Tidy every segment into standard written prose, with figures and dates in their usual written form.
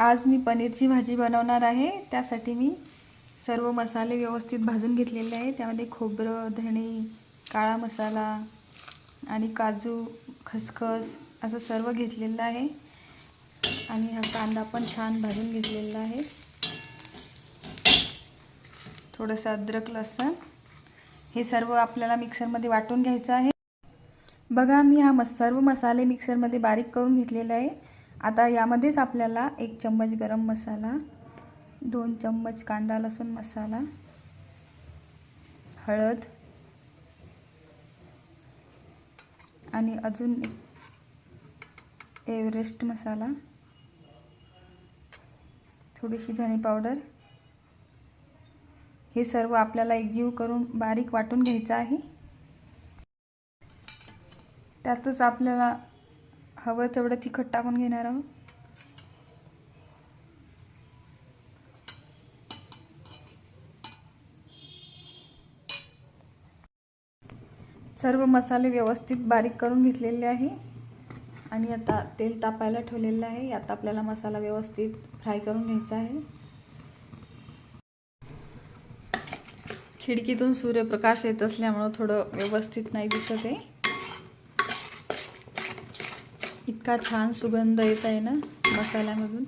आज मी पनीरची भाजी बनवणार आहे। त्यासाठी मी सर्व मसाले व्यवस्थित भाजून घेतलेले आहे। त्यामध्ये खोबरं, धणे, काळा मसाला आणि काजू, खसखस असं सर्व घेतलेलं आहे आणि हा कांदा पण छान भाजून घेतलेला आहे। थोडंसं अद्रक, लसूण हे सर्व आपल्याला मिक्सरमध्ये वाटून घ्यायचं आहे। बघा मी हा सर्व मसाले मिक्सरमध्ये बारीक करून घेतलेले आहे। आता यामध्येच आपल्याला 1 चम्मच गरम मसाला, 2 चम्मच कांदा लसूण मसाला, हळद आणि अजून एव्हरेस्ट मसाला, थोडीशी धने पावडर हे सर्व आपल्याला एकजीव करून बारीक वाटून घ्यायचं आहे। त्यातच आपल्याला हवं तेवढं तिखट टाकून घेणार आहोत। सर्व मसाले व्यवस्थित बारीक करून घेतलेले आहे आणि आता तेल तापायला ठेवलेलं आहे। यात आपल्याला मसाला व्यवस्थित फ्राय करून घ्यायचा आहे। खिडकीतून सूर्यप्रकाश येत असल्यामुळे थोडं व्यवस्थित नाही दिसत आहे। इतका छान सुगंध येत आहे ना मसाल्यामधून।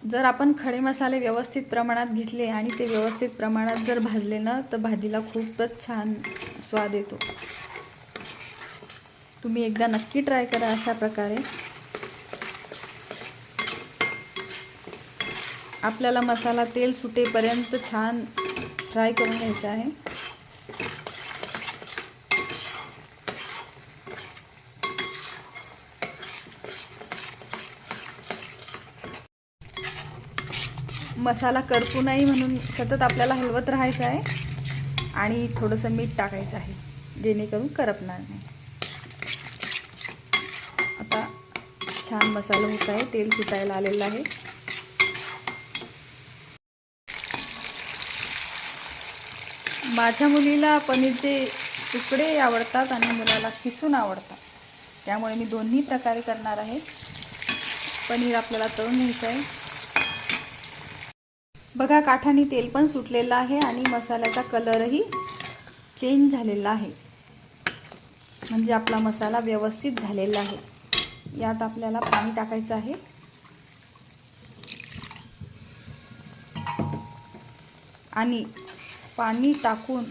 जर आपण खडे मसाले व्यवस्थित प्रमाणात घेतले आणि ते व्यवस्थित प्रमाणात जर भाजले ना तर भाजीला खूपच छान स्वाद येतो। तुम्ही एकदा नक्की ट्राय करा अशा प्रकारे। आपल्याला मसाला तेल सुटेपर्यंत छान फ्राय करून घ्यायचा आहे। मसाला करपू नये म्हणून सतत आपल्याला हलवत राहायचं आहे आणि थोडंसं मीठ टाकायचं आहे जेणेकरून करपणार नाही। आता छान मसाला होत आहे, तेल सुटायला आलेलं आहे। माझ्या मुलीला पनीरचे तुकडे आवडतात आणि मुलाला किसून आवडतात, त्यामुळे मी दोन्ही प्रकारे करणार आहे। पनीर आपल्याला तळून घ्यायचं आहे। बघा काठाने तेल पण सुटलेलं आहे आणि मसाल्याचा कलरही चेंज झालेला आहे, म्हणजे आपला मसाला व्यवस्थित झालेला आहे। यात आपल्याला पाणी टाकायचं आहे आणि पाणी टाकून